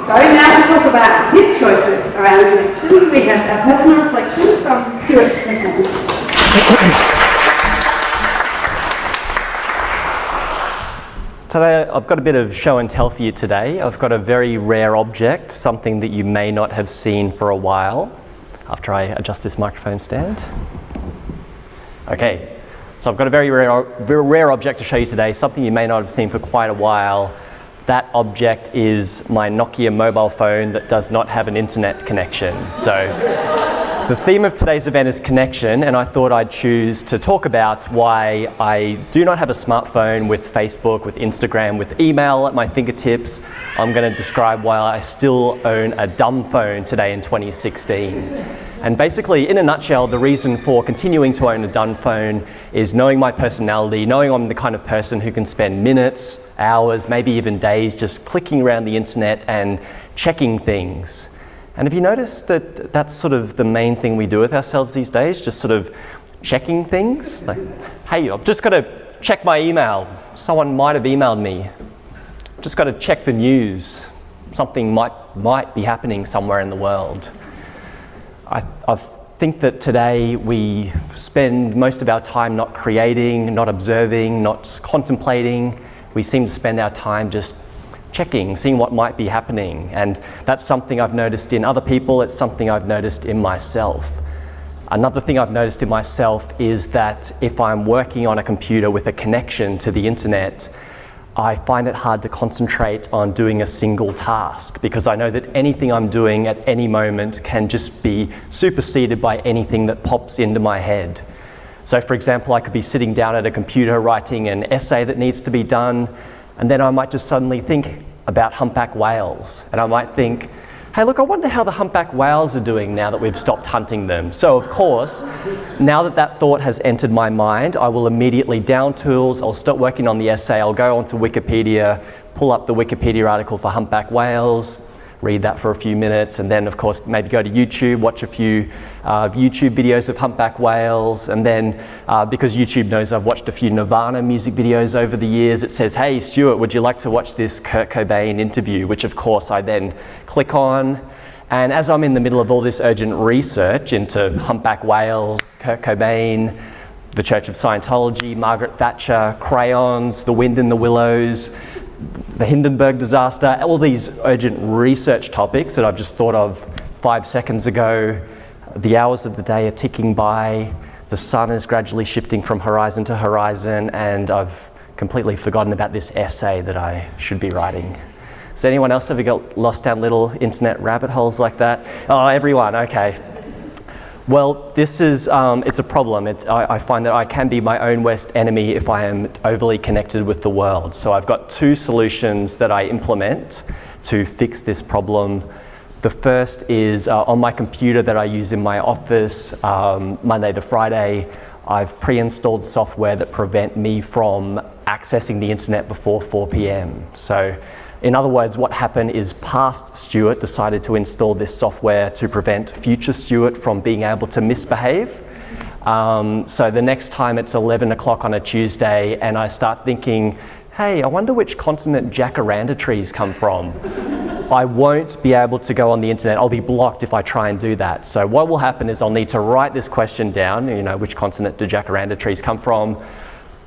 So now to talk about his choices around connections, we have a personal reflection from Stuart McMillen. Today I've got a bit of show and tell for you today. I've got a very rare object, something that you may not have seen for a while, after I adjust this microphone stand. Okay, so I've got a very rare object to show you today, something you may not have seen for quite a while. That object is my Nokia mobile phone that does not have an internet connection. So the theme of today's event is connection, and I thought I'd choose to talk about why I do not have a smartphone with Facebook, with Instagram, with email at my fingertips. I'm going to describe why I still own a dumb phone today in 2016. And basically, in a nutshell, the reason for continuing to own a dumb phone is knowing my personality, knowing I'm the kind of person who can spend minutes, hours, maybe even days just clicking around the internet and checking things. And have you noticed that that's sort of the main thing we do with ourselves these days, just sort of checking things? Like, hey, I've just got to check my email. Someone might have emailed me. Just got to check the news. Something might be happening somewhere in the world. I think that today we spend most of our time not creating, not observing, not contemplating. We seem to spend our time just checking, seeing what might be happening. And that's something I've noticed in other people. It's something I've noticed in myself. Another thing I've noticed in myself is that if I'm working on a computer with a connection to the internet, I find it hard to concentrate on doing a single task because I know that anything I'm doing at any moment can just be superseded by anything that pops into my head. So for example, I could be sitting down at a computer writing an essay that needs to be done, and then I might just suddenly think about humpback whales. And I might think, hey look, I wonder how the humpback whales are doing now that we've stopped hunting them. So of course, now that that thought has entered my mind, I will immediately down tools, I'll start working on the essay, I'll go onto Wikipedia, pull up the Wikipedia article for humpback whales, read that for a few minutes, and then of course maybe go to YouTube, watch a few YouTube videos of humpback whales, and then because YouTube knows I've watched a few Nirvana music videos over the years, it says, hey Stuart, would you like to watch this Kurt Cobain interview, which of course I then click on. And as I'm in the middle of all this urgent research into humpback whales, Kurt Cobain, the Church of Scientology, Margaret Thatcher, crayons, the wind in the willows, the Hindenburg disaster, all these urgent research topics that I've just thought of 5 seconds ago. The hours of the day are ticking by, the sun is gradually shifting from horizon to horizon, and I've completely forgotten about this essay that I should be writing. Has anyone else ever got lost down little internet rabbit holes like that? Oh, everyone, okay. Well, this is, it's a problem. I find that I can be my own worst enemy if I am overly connected with the world. So I've got two solutions that I implement to fix this problem. The first is on my computer that I use in my office, Monday to Friday, I've pre-installed software that prevent me from accessing the internet before 4 p.m. So in other words, what happened is past Stuart decided to install this software to prevent future Stuart from being able to misbehave. So the next time it's 11 o'clock on a Tuesday and I start thinking, hey, I wonder which continent jacaranda trees come from. I won't be able to go on the internet. I'll be blocked if I try and do that. So what will happen is I'll need to write this question down, which continent do jacaranda trees come from?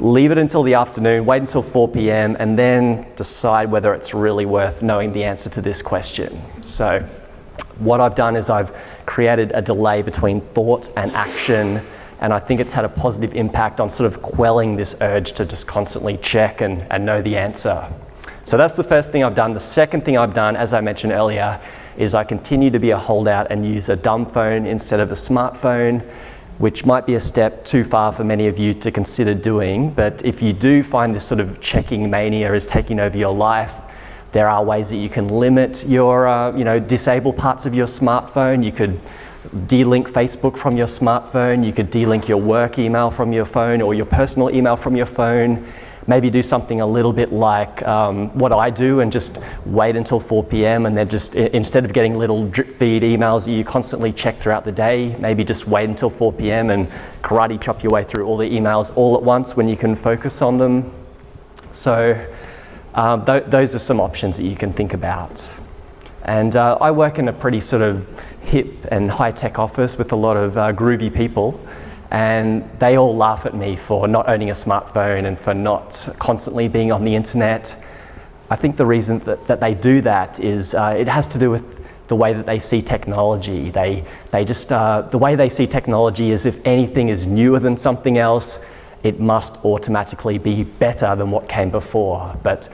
Leave it until the afternoon, wait until 4 p.m. and then decide whether it's really worth knowing the answer to this question. So what I've done is I've created a delay between thought and action, and I think it's had a positive impact on sort of quelling this urge to just constantly check and know the answer. So that's the first thing I've done. The second thing I've done, as I mentioned earlier, is I continue to be a holdout and use a dumb phone instead of a smartphone, which might be a step too far for many of you to consider doing. But if you do find this sort of checking mania is taking over your life, there are ways that you can limit your, disable parts of your smartphone. You could de-link Facebook from your smartphone. You could de-link your work email from your phone or your personal email from your phone. Maybe do something a little bit like what I do and just wait until 4 p.m. and then just, instead of getting little drip feed emails that you constantly check throughout the day, maybe just wait until 4 p.m. and karate chop your way through all the emails all at once when you can focus on them. So those are some options that you can think about. And I work in a pretty sort of hip and high-tech office with a lot of groovy people, and they all laugh at me for not owning a smartphone and for not constantly being on the internet. I think the reason that they do that is it has to do with the way that they see technology. They just, the way they see technology is if anything is newer than something else, it must automatically be better than what came before. But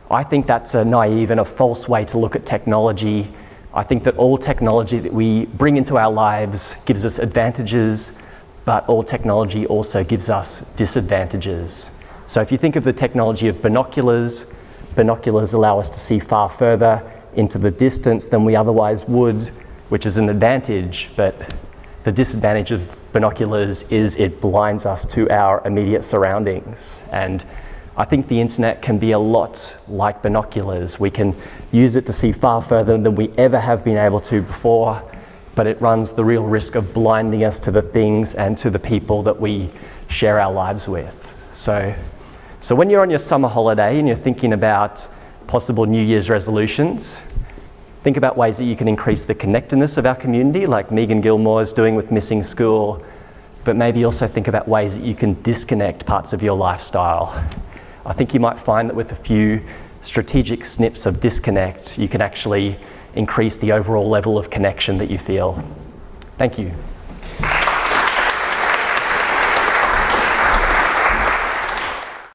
I think that's a naive and a false way to look at technology. I think that all technology that we bring into our lives gives us advantages, but all technology also gives us disadvantages. So if you think of the technology of binoculars, binoculars allow us to see far further into the distance than we otherwise would, which is an advantage, but the disadvantage of binoculars is it blinds us to our immediate surroundings. And I think the internet can be a lot like binoculars. We can use it to see far further than we ever have been able to before, but it runs the real risk of blinding us to the things and to the people that we share our lives with. So when you're on your summer holiday and you're thinking about possible New Year's resolutions, think about ways that you can increase the connectedness of our community, like Megan Gilmore is doing with Missing School, but maybe also think about ways that you can disconnect parts of your lifestyle. I think you might find that with a few strategic snips of disconnect, you can actually increase the overall level of connection that you feel. Thank you.